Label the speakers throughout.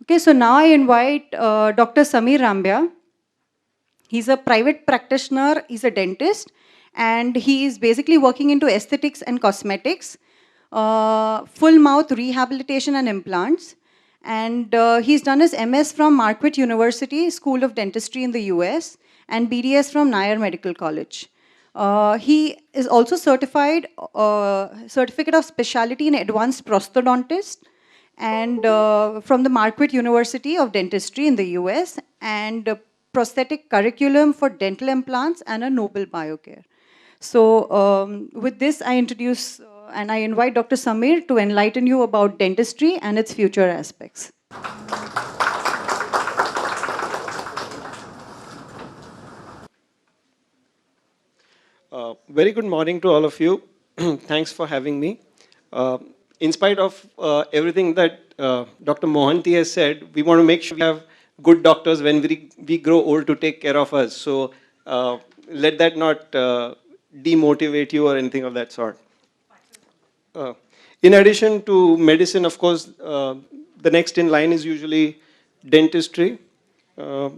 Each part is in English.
Speaker 1: Okay, so now I invite Dr. Samir Rambia. He's a private practitioner, he's a dentist, and he is basically working into aesthetics and cosmetics, full mouth rehabilitation and implants. And he's done his MS from Marquette University School of Dentistry in the US and BDS from Nair Medical College. He is also certified, certificate of specialty in advanced prosthodontist and from the Marquette University of Dentistry in the US, and prosthetic curriculum for dental implants and a Nobel Biocare. So with this, I introduce and I invite Dr. Samir to enlighten you about dentistry and its future aspects.
Speaker 2: Very good morning to all of you. Thanks for having me. Uh, in spite of everything that Dr. Mohanty has said, we want to make sure we have good doctors when we grow old to take care of us. So let that not demotivate you or anything of that sort. Uh, in addition to medicine, of course, the next in line is usually dentistry. Uh,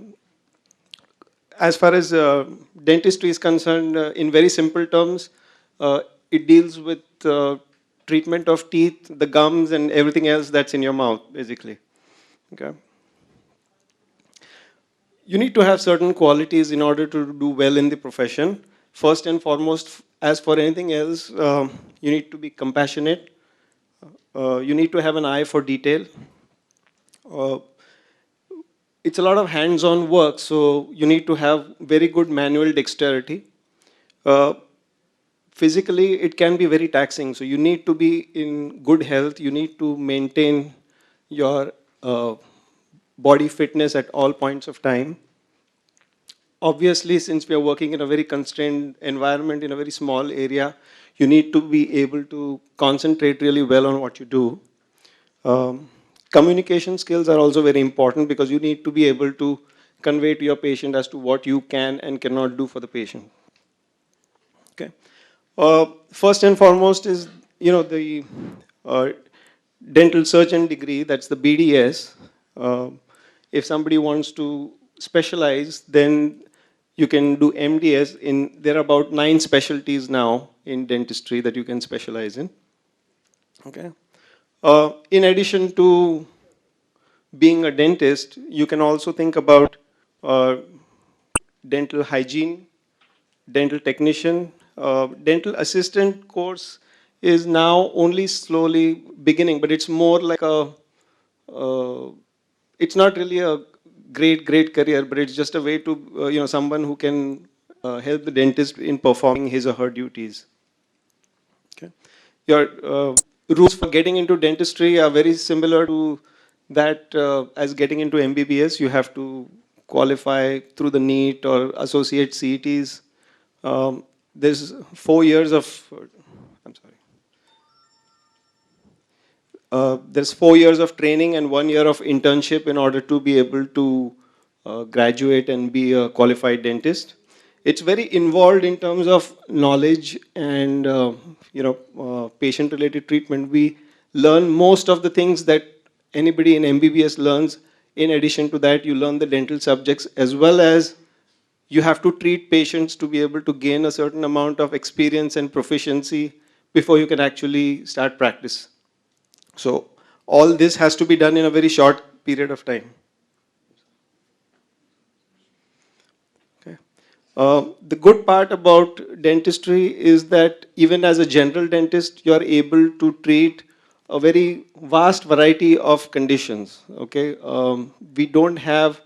Speaker 2: as far as dentistry is concerned, in very simple terms, uh, it deals with treatment of teeth, the gums, and everything else that's in your mouth, basically. Okay. You need to have certain qualities in order to do well in the profession. First and foremost, as for anything else, you need to be compassionate. You need to have an eye for detail. Uh, it's a lot of hands-on work, so you need to have very good manual dexterity. Uh, Physically, it can be very taxing, so you need to be in good health. You need to maintain your body fitness at all points of time. Obviously, since we are working in a very constrained environment, in a very small area, you need to be able to concentrate really well on what you do. Um, Communication skills are also very important because you need to be able to convey to your patient as to what you can and cannot do for the patient. Okay. First and foremost is, the uh, dental surgeon degree, that's the BDS. If somebody wants to specialize, then you can do MDS. There are about 9 specialties now in dentistry that you can specialize in. Okay. In addition to being a dentist, you can also think about uh, dental hygiene, dental technician. Dental assistant course is now only slowly beginning, but it's more like uh, it's not really a great career, but it's just a way to, someone who can help the dentist in performing his or her duties. Okay. Your rules for getting into dentistry are very similar to that as getting into MBBS. You have to qualify through the NEET or associate CETs. There's 4 years of, I'm sorry. There's 4 years of training and 1 year of internship in order to be able to graduate and be a qualified dentist. It's very involved in terms of knowledge and patient-related treatment. We learn most of the things that anybody in MBBS learns. In addition to that, you learn the dental subjects as well as you have to treat patients to be able to gain a certain amount of experience and proficiency before you can actually start practice. So all this has to be done in a very short period of time. Okay. The good part about dentistry is that even as a general dentist, you're able to treat a very vast variety of conditions. Okay, we don't have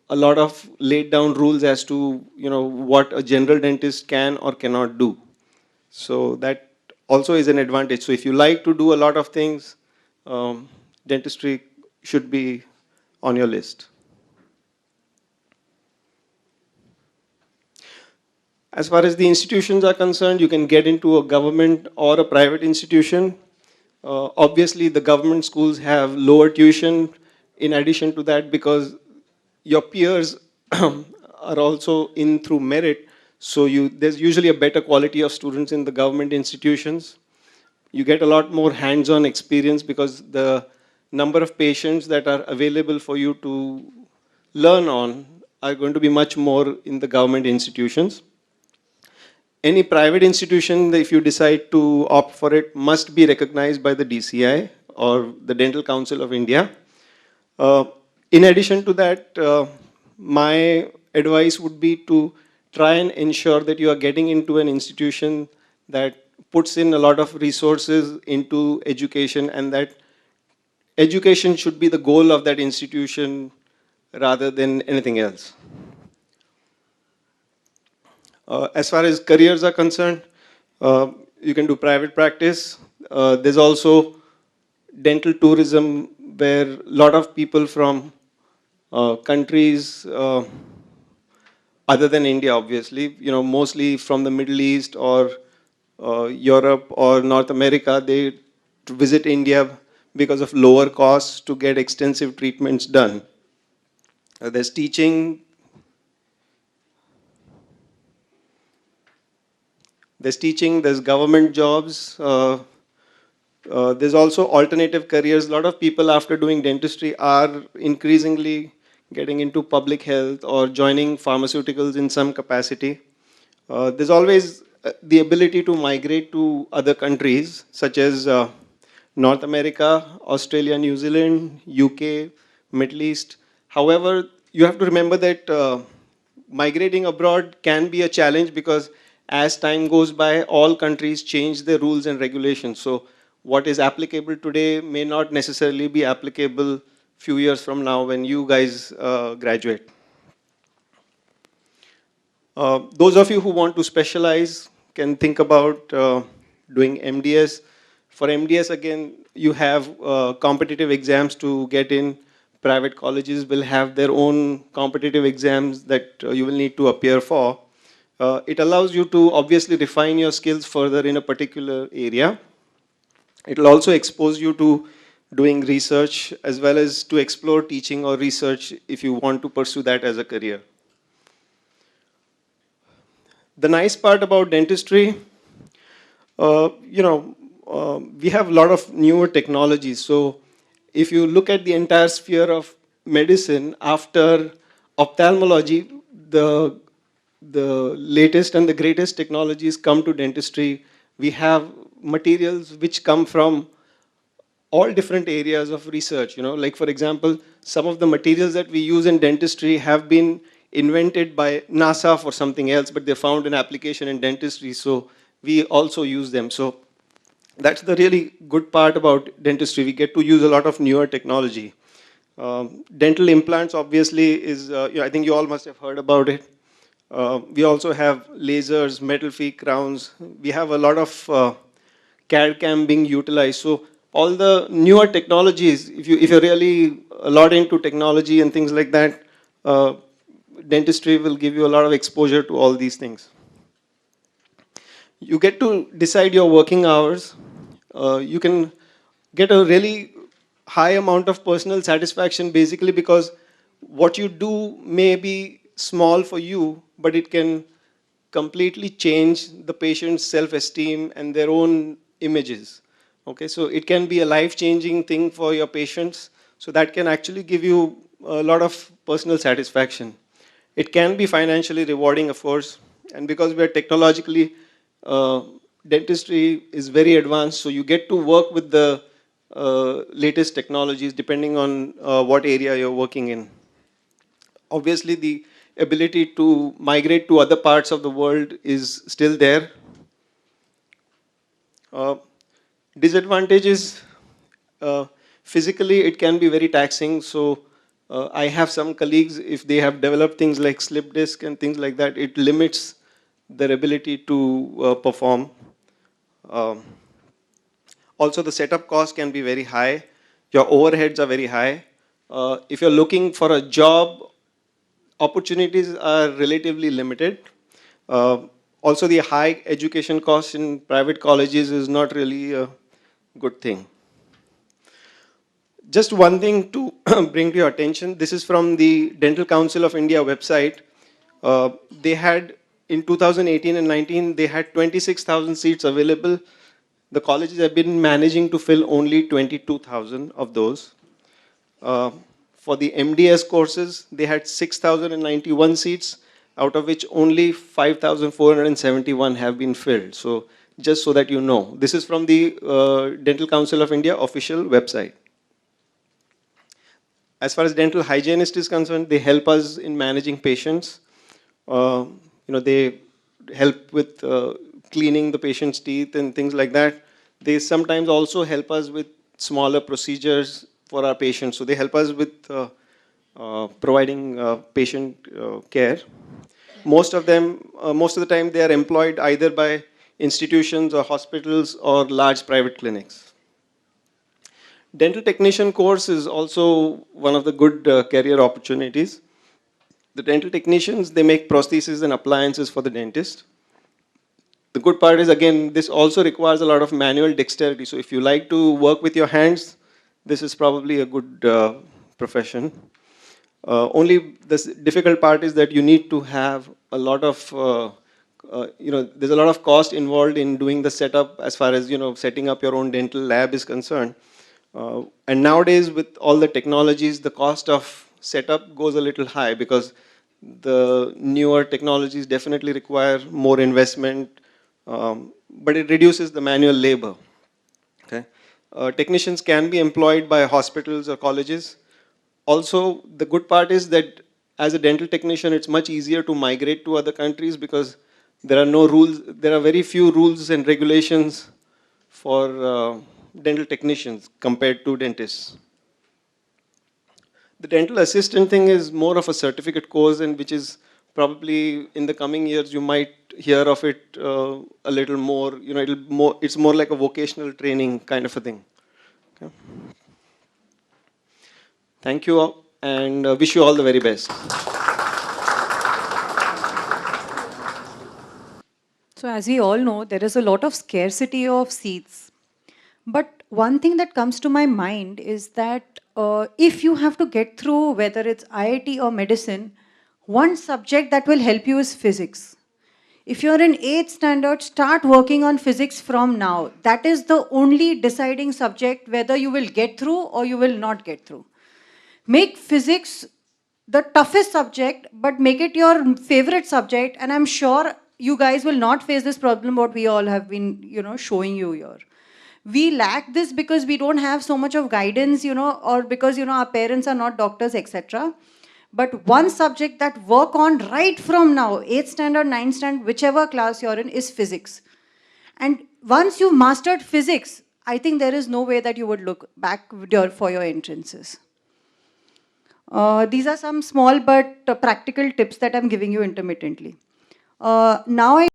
Speaker 2: a lot of laid down rules as to what a general dentist can or cannot do. So that also is an advantage. So if you like to do a lot of things, dentistry should be on your list. As far as the institutions are concerned, you can get into a government or a private institution. Obviously, the government schools have lower tuition in addition to that because your peers are also in through merit. So there's usually a better quality of students in the government institutions. You get a lot more hands-on experience because the number of patients that are available for you to learn on are going to be much more in the government institutions. Any private institution, if you decide to opt for it, must be recognized by the DCI or the Dental Council of India. In addition to that, my advice would be to try and ensure that you are getting into an institution that puts in a lot of resources into education, and that education should be the goal of that institution rather than anything else. As far as careers are concerned, you can do private practice. There's also dental tourism, where a lot of people from countries other than India, obviously, mostly from the Middle East or Europe or North America, they visit India because of lower costs to get extensive treatments done. There's teaching. There's government jobs. There's also alternative careers. A lot of people after doing dentistry are increasingly getting into public health or joining pharmaceuticals in some capacity. There's always the ability to migrate to other countries, such as North America, Australia, New Zealand, UK, Middle East. However, you have to remember that migrating abroad can be a challenge, because as time goes by, all countries change their rules and regulations. So what is applicable today may not necessarily be applicable few years from now when you guys graduate. Those of you who want to specialize can think about doing MDS. For MDS, again, you have competitive exams to get in. Private colleges will have their own competitive exams that you will need to appear for. It allows you to obviously refine your skills further in a particular area. It will also expose you to doing research, as well as to explore teaching or research if you want to pursue that as a career. The nice part about dentistry, we have a lot of newer technologies. So if you look at the entire sphere of medicine, after ophthalmology, the latest and the greatest technologies come to dentistry. We have materials which come from all different areas of research. Like for example, some of the materials that we use in dentistry have been invented by NASA for something else, but they found an application in dentistry, so we also use them. So that's the really good part about dentistry. We get to use a lot of newer technology. Dental implants, obviously, is, I think you all must have heard about it. We also have lasers, metal fee crowns. We have a lot of CAD/CAM being utilized. So all the newer technologies, if you're really a lot into technology and things like that, dentistry will give you a lot of exposure to all these things. You get to decide your working hours. You can get a really high amount of personal satisfaction, basically because what you do may be small for you, but it can completely change the patient's self-esteem and their own images. Okay, so it can be a life-changing thing for your patients. So that can actually give you a lot of personal satisfaction. It can be financially rewarding, of course, and because we are technologically, dentistry is very advanced, so you get to work with the latest technologies depending on what area you're working in. Obviously, the ability to migrate to other parts of the world is still there. Disadvantages, physically it can be very taxing. So I have some colleagues, if they have developed things like slip disc and things like that, it limits their ability to perform. Also, the setup cost can be very high. Your overheads are very high. If you're looking for a job, opportunities are relatively limited. Also, the high education costs in private colleges is not really a good thing. Just one thing to bring to your attention. This is from the Dental Council of India website. They had, in 2018 and 19, they had 26,000 seats available. The colleges have been managing to fill only 22,000 of those. Uh, for the MDS courses, they had 6,091 seats, out of which only 5,471 have been filled. So just so that you know, this is from the Dental Council of India official website. As far as dental hygienist is concerned, they help us in managing patients. They help with cleaning the patient's teeth and things like that. They sometimes also help us with smaller procedures for our patients. So they help us with providing patient care. Most of the time, they are employed either by institutions or hospitals or large private clinics. Dental technician course is also one of the good career opportunities. The dental technicians, they make prostheses and appliances for the dentist. The good part is, again, this also requires a lot of manual dexterity. So if you like to work with your hands, this is probably a good profession. Only the difficult part is that you need to have a lot of, there's a lot of cost involved in doing the setup as far as, setting up your own dental lab is concerned. And nowadays, with all the technologies, the cost of setup goes a little high because the newer technologies definitely require more investment, but it reduces the manual labor. Okay? Technicians can be employed by hospitals or colleges. Also, the good part is that as a dental technician, it's much easier to migrate to other countries because there are no rules, there are very few rules and regulations for dental technicians compared to dentists. The dental assistant thing is more of a certificate course, and which is probably in the coming years you might hear of it a little more. It's more like a vocational training kind of a thing. Okay. Thank you all, and wish you all the very best.
Speaker 1: So as we all know, there is a lot of scarcity of seats. But one thing that comes to my mind is that if you have to get through, whether it's IIT or medicine, one subject that will help you is physics. If you're in 8th standard, start working on physics from now. That is the only deciding subject whether you will get through or you will not get through. Make physics the toughest subject, but make it your favorite subject, and I'm sure you guys will not face this problem what we all have been, showing you here. We lack this because we don't have so much of guidance, or because, our parents are not doctors, etc. But one subject that work on right from now, 8th standard, 9th standard, whichever class you're in, is physics. And once you've mastered physics, I think there is no way that you would look back for your entrances. These are some small but practical tips that I'm giving you intermittently. Now I